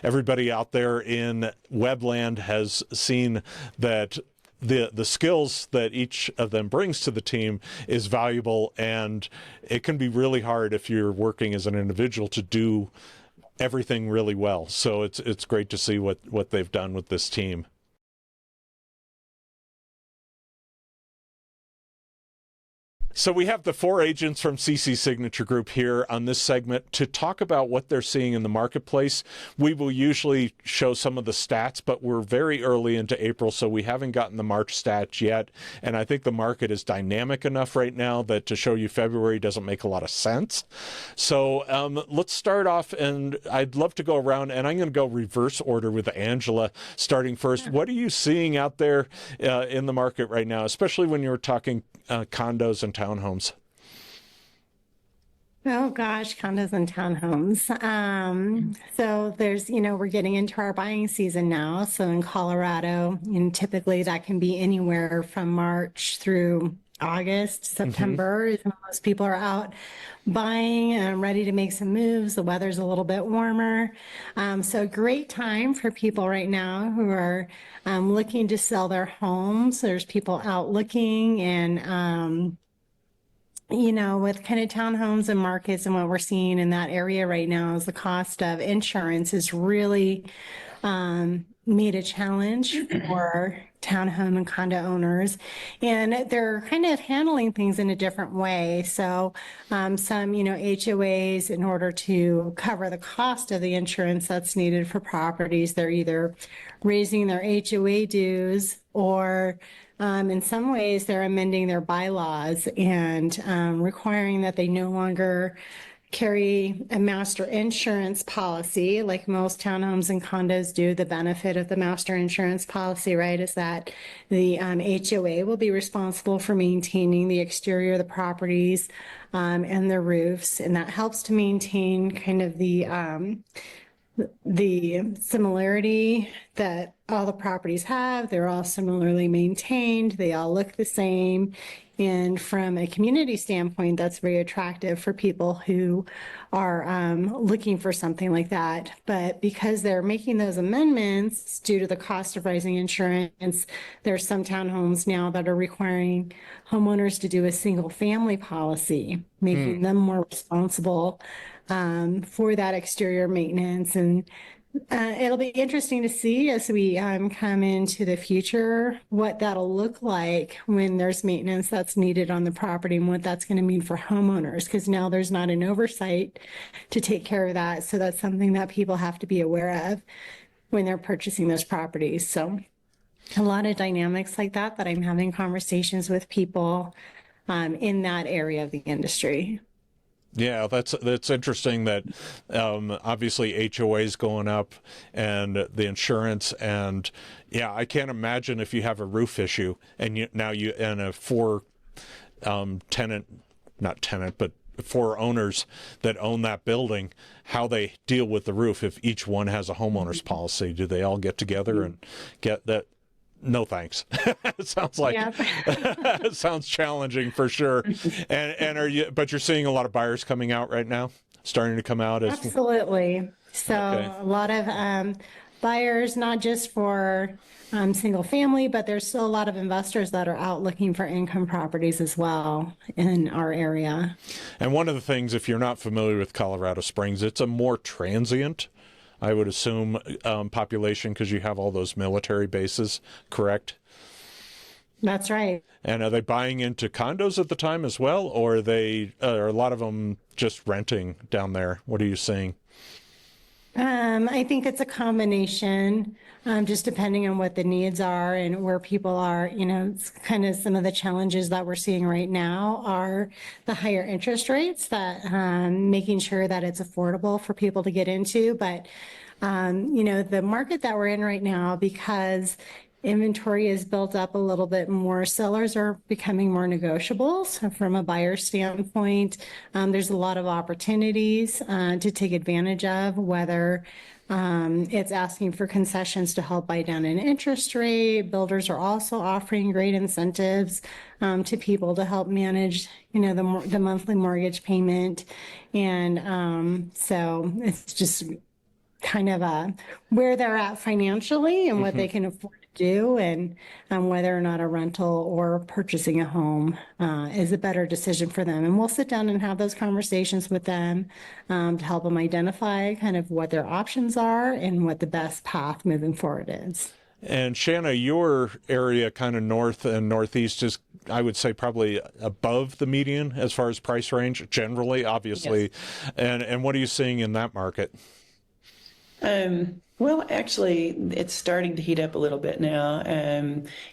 everybody out there in Webland has seen that the skills that each of them brings to the team is valuable. And it can be really hard if you're working as an individual to do everything really well. So it's great to see what they've done with this team. So we have the 4 agents from CC Signature Group here on this segment to talk about what they're seeing in the marketplace. We will usually show some of the stats, but we're very early into April, so we haven't gotten the March stats yet. And I think the market is dynamic enough right now that to show you February doesn't make a lot of sense. So let's start off, and I'd love to go around, and I'm going to go reverse order with Angela starting first. What are you seeing out there in the market right now, especially when you're talking condos and townhomes? Oh gosh, condos and townhomes. So there's, we're getting into our buying season now. So in Colorado, typically that can be anywhere from March through August, September is when most people are out buying and ready to make some moves. The weather's a little bit warmer. So great time for people right now who are looking to sell their homes. There's people out looking, and with kind of townhomes and markets and what we're seeing in that area right now is the cost of insurance is really made a challenge for townhome and condo owners, and they're kind of handling things in a different way. So some, HOAs, in order to cover the cost of the insurance that's needed for properties, they're either raising their HOA dues or in some ways they're amending their bylaws and requiring that they no longer carry a master insurance policy like most townhomes and condos do. The benefit of the master insurance policy, right, is that the HOA will be responsible for maintaining the exterior of the properties and the roofs, and that helps to maintain kind of the similarity that all the properties have. They're all similarly maintained. They all look the same. And from a community standpoint, that's very attractive for people who are looking for something like that. But because they're making those amendments due to the cost of rising insurance, there's some townhomes now that are requiring homeowners to do a single family policy, making them more responsible for that exterior maintenance. And it'll be interesting to see as we come into the future what that'll look like when there's maintenance that's needed on the property and what that's going to mean for homeowners, because now there's not an oversight to take care of that. So that's something that people have to be aware of when they're purchasing those properties. So a lot of dynamics like that I'm having conversations with people in that area of the industry. Yeah, that's interesting that obviously HOA is going up and the insurance, and yeah, I can't imagine if you have a roof issue and a 4 4 owners that own that building, how they deal with the roof if each one has a homeowner's policy. Do they all get together and get that? No, thanks. It sounds like it sounds challenging for sure. And but you're seeing a lot of buyers coming out right now, starting to come out as absolutely. So a lot of buyers, not just for single family, but there's still a lot of investors that are out looking for income properties as well in our area. And one of the things, if you're not familiar with Colorado Springs, it's a more transient, I would assume, population because you have all those military bases, correct? That's right. And are they buying into condos at the time as well, or are a lot of them just renting down there? What are you seeing? I think it's a combination, just depending on what the needs are and where people are. It's kind of some of the challenges that we're seeing right now are the higher interest rates, that making sure that it's affordable for people to get into. But, the market that we're in right now, because inventory is built up a little bit more, sellers are becoming more negotiable. So from a buyer standpoint, there's a lot of opportunities to take advantage of, whether it's asking for concessions to help buy down an interest rate. Builders are also offering great incentives to people to help manage, the monthly mortgage payment. And so it's just kind of where they're at financially and what they can afford to do, and whether or not a rental or purchasing a home is a better decision for them. And we'll sit down and have those conversations with them to help them identify kind of what their options are and what the best path moving forward is. And Shanna, your area, kind of north and northeast, is, I would say, probably above the median as far as price range, generally, obviously. Yes. And what are you seeing in that market? Well, actually, it's starting to heat up a little bit now.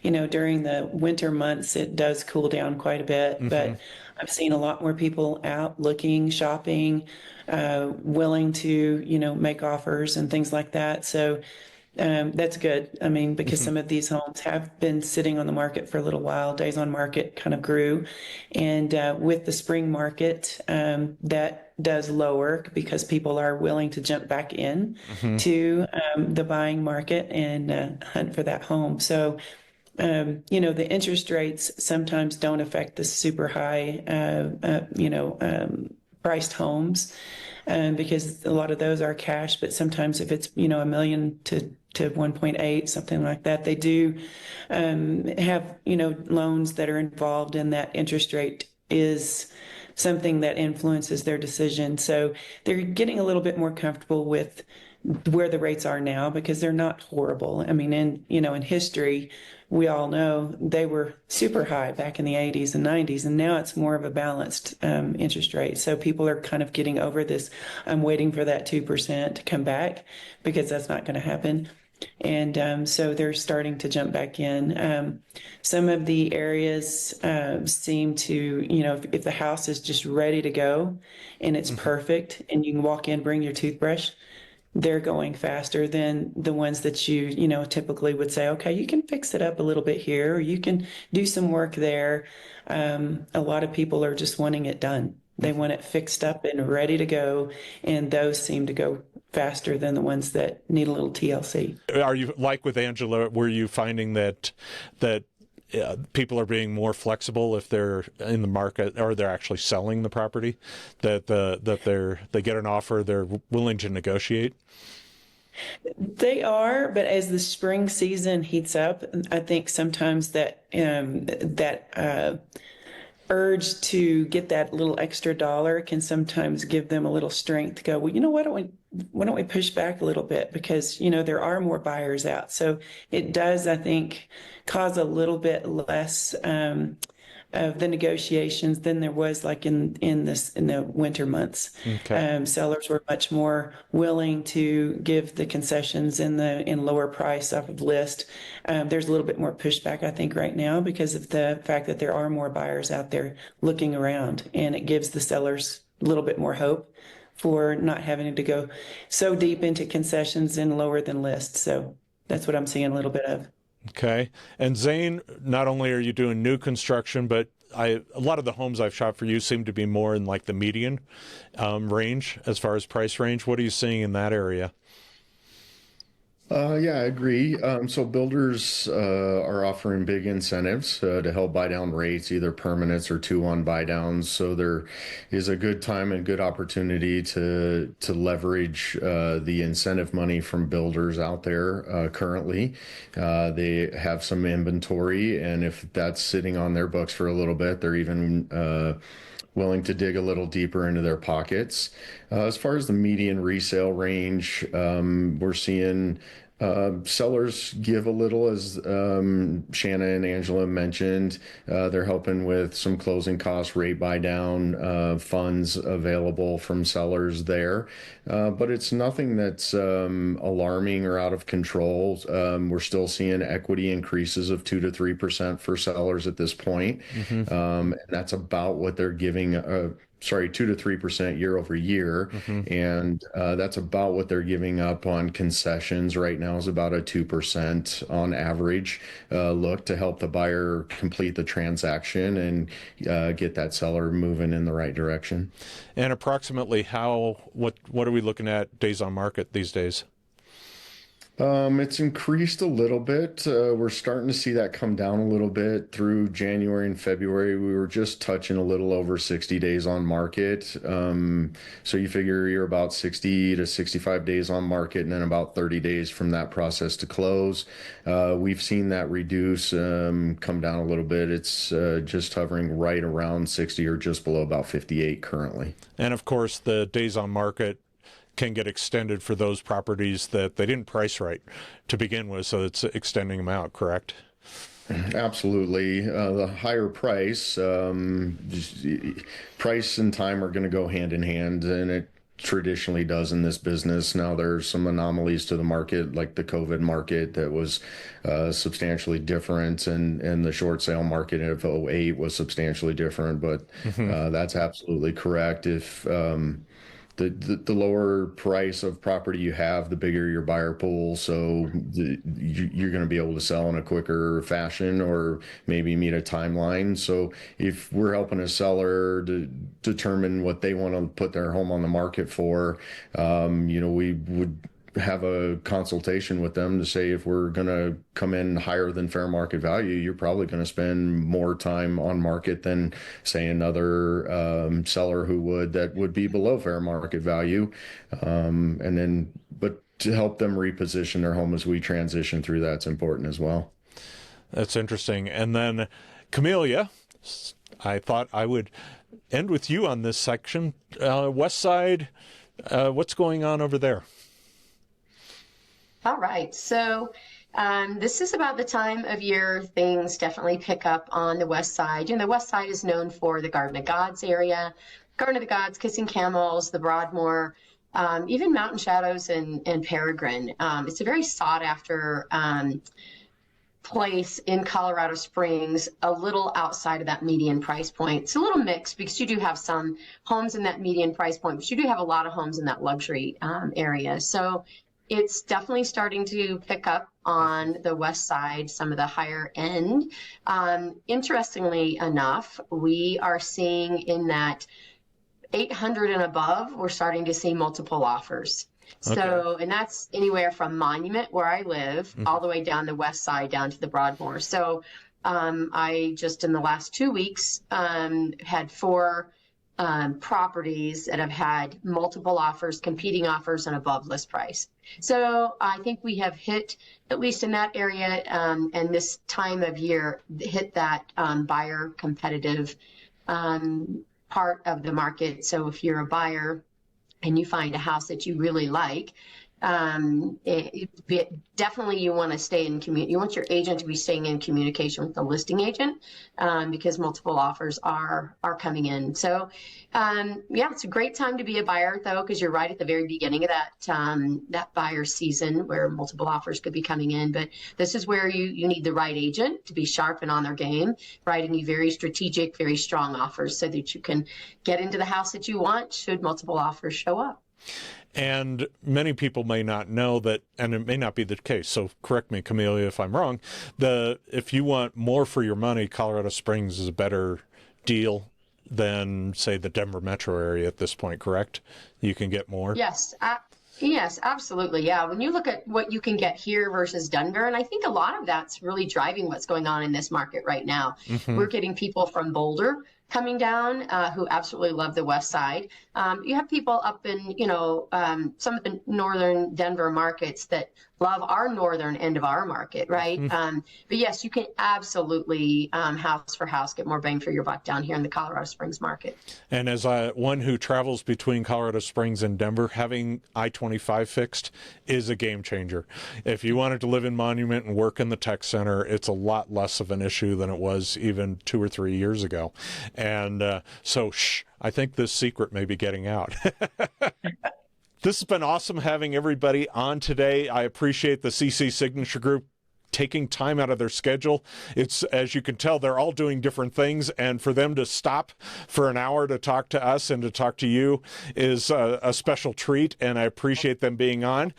During the winter months, it does cool down quite a bit, but I've seen a lot more people out looking, shopping, willing to, make offers and things like that. So that's good. I mean, because some of these homes have been sitting on the market for a little while. Days on market kind of grew. And with the spring market, that does lower because people are willing to jump back in to the buying market and hunt for that home. So, the interest rates sometimes don't affect the super high, priced homes because a lot of those are cash. But sometimes if it's, $1 million to 1.8, something like that, they do have, loans that are involved, and that interest rate is something that influences their decision. So they're getting a little bit more comfortable with where the rates are now because they're not horrible. I mean, in history, we all know they were super high back in the 80s and 90s, and now it's more of a balanced interest rate. So people are kind of getting over this. I'm waiting for that 2% to come back because that's not going to happen. And so they're starting to jump back in. Some of the areas seem to, if the house is just ready to go and it's perfect and you can walk in, bring your toothbrush, they're going faster than the ones that you typically would say, okay, you can fix it up a little bit here, or you can do some work there. A lot of people are just wanting it done. They want it fixed up and ready to go, and those seem to go faster than the ones that need a little TLC. Are you, like with Angela, were you finding that people are being more flexible if they're in the market or they're actually selling the property, that they get an offer, they're willing to negotiate? They are, but as the spring season heats up, I think sometimes that urge to get that little extra dollar can sometimes give them a little strength to go, well, why don't we push back a little bit, because there are more buyers out. So it does, I think, cause a little bit less of the negotiations than there was like in the winter months. Okay. Sellers were much more willing to give the concessions in lower price off of list. There's a little bit more pushback, I think, right now because of the fact that there are more buyers out there looking around, and it gives the sellers a little bit more hope for not having to go so deep into concessions and lower than list. So that's what I'm seeing a little bit of. Okay. And Zane, not only are you doing new construction, but a lot of the homes I've shot for you seem to be more in like the median range as far as price range. What are you seeing in that area? Yeah, I agree. So builders are offering big incentives to help buy down rates, either permanents or 2-1 buy downs. So there is a good time and good opportunity to leverage the incentive money from builders out there currently. They have some inventory, and if that's sitting on their books for a little bit, they're even willing to dig a little deeper into their pockets. As far as the median resale range, we're seeing sellers give a little, as Shanna and Angela mentioned. They're helping with some closing costs, rate buy down, funds available from sellers there. But it's nothing that's alarming or out of control. We're still seeing equity increases of 2 to 3% for sellers at this point. And that's about what they're giving 2 to 3% year over year. And that's about what they're giving up on concessions right now, is about a 2% on average look to help the buyer complete the transaction and get that seller moving in the right direction. And approximately what are we looking at days on market these days? It's increased a little bit. We're starting to see that come down a little bit through January and February. We were just touching a little over 60 days on market. So you figure you're about 60 to 65 days on market and then about 30 days from that process to close. We've seen that reduce, come down a little bit. It's just hovering right around 60 or just below about 58 currently. And of course, the days on market can get extended for those properties that they didn't price right to begin with, so it's extending them out, correct? Absolutely. The higher price, price and time are going to go hand in hand, and it traditionally does in this business. Now there's some anomalies to the market, like the COVID market that was substantially different, and the short sale market of '08 was substantially different, but that's absolutely correct. If the lower price of property you have, the bigger your buyer pool. So you're going to be able to sell in a quicker fashion or maybe meet a timeline. So if we're helping a seller to determine what they want to put their home on the market for, we would have a consultation with them to say, if we're going to come in higher than fair market value, you're probably going to spend more time on market than, say, another seller that would be below fair market value. But to help them reposition their home as we transition through, that's important as well. That's interesting. And then Camelia, I thought I would end with you on this section. West Side, what's going on over there? All right. So this is about the time of year things definitely pick up on the West Side. The West Side is known for the Garden of Gods area, Garden of the Gods, Kissing Camels, the Broadmoor, even Mountain Shadows and Peregrine. It's a very sought after place in Colorado Springs, a little outside of that median price point. It's a little mixed because you do have some homes in that median price point, but you do have a lot of homes in that luxury area. So it's definitely starting to pick up on the West Side, some of the higher end. Interestingly enough, we are seeing in that 800 and above, we're starting to see multiple offers. Okay. So, and that's anywhere from Monument, where I live, all the way down the West Side, down to the Broadmoor. So I just in the last 2 weeks had 4 properties that have had multiple offers, competing offers, and above list price. So I think we have hit, at least in that area, and this time of year, hit that buyer competitive part of the market. So if you're a buyer and you find a house that you really like, definitely you want to stay in you want your agent to be staying in communication with the listing agent because multiple offers are coming in. So it's a great time to be a buyer though, because you're right at the very beginning of that buyer season where multiple offers could be coming in. But this is where you need the right agent to be sharp and on their game, writing you very strategic, very strong offers so that you can get into the house that you want should multiple offers show up. And many people may not know that, and it may not be the case, so correct me, Camelia, if I'm wrong, if you want more for your money, Colorado Springs is a better deal than, say, the Denver metro area at this point, correct? You can get more? Yes, yes, absolutely. Yeah, when you look at what you can get here versus Denver, and I think a lot of that's really driving what's going on in this market right now. We're getting people from Boulder coming down who absolutely love the West Side. You have people up in, some of the northern Denver markets that love our northern end of our market, right? But yes, you can absolutely house for house get more bang for your buck down here in the Colorado Springs market. And as one who travels between Colorado Springs and Denver, having I-25 fixed is a game changer. If you wanted to live in Monument and work in the tech center, it's a lot less of an issue than it was even 2 or 3 years ago. And I think this secret may be getting out. This has been awesome having everybody on today. I appreciate the CC Signature Group taking time out of their schedule. It's, as you can tell, they're all doing different things, and for them to stop for an hour to talk to us and to talk to you is a special treat, and I appreciate them being on.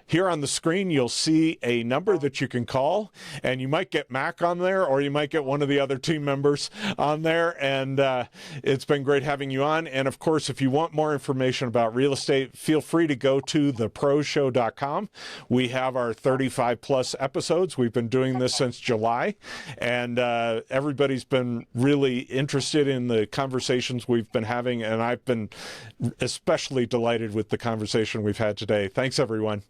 Here on the screen, you'll see a number that you can call, and you might get Mac on there, or you might get one of the other team members on there, and it's been great having you on. And of course, if you want more information about real estate, feel free to go to theproshow.com. We have our 35 plus episodes. We've been doing this since July, and everybody's been really interested in the conversations we've been having, and I've been especially delighted with the conversation we've had today. Thanks, everyone.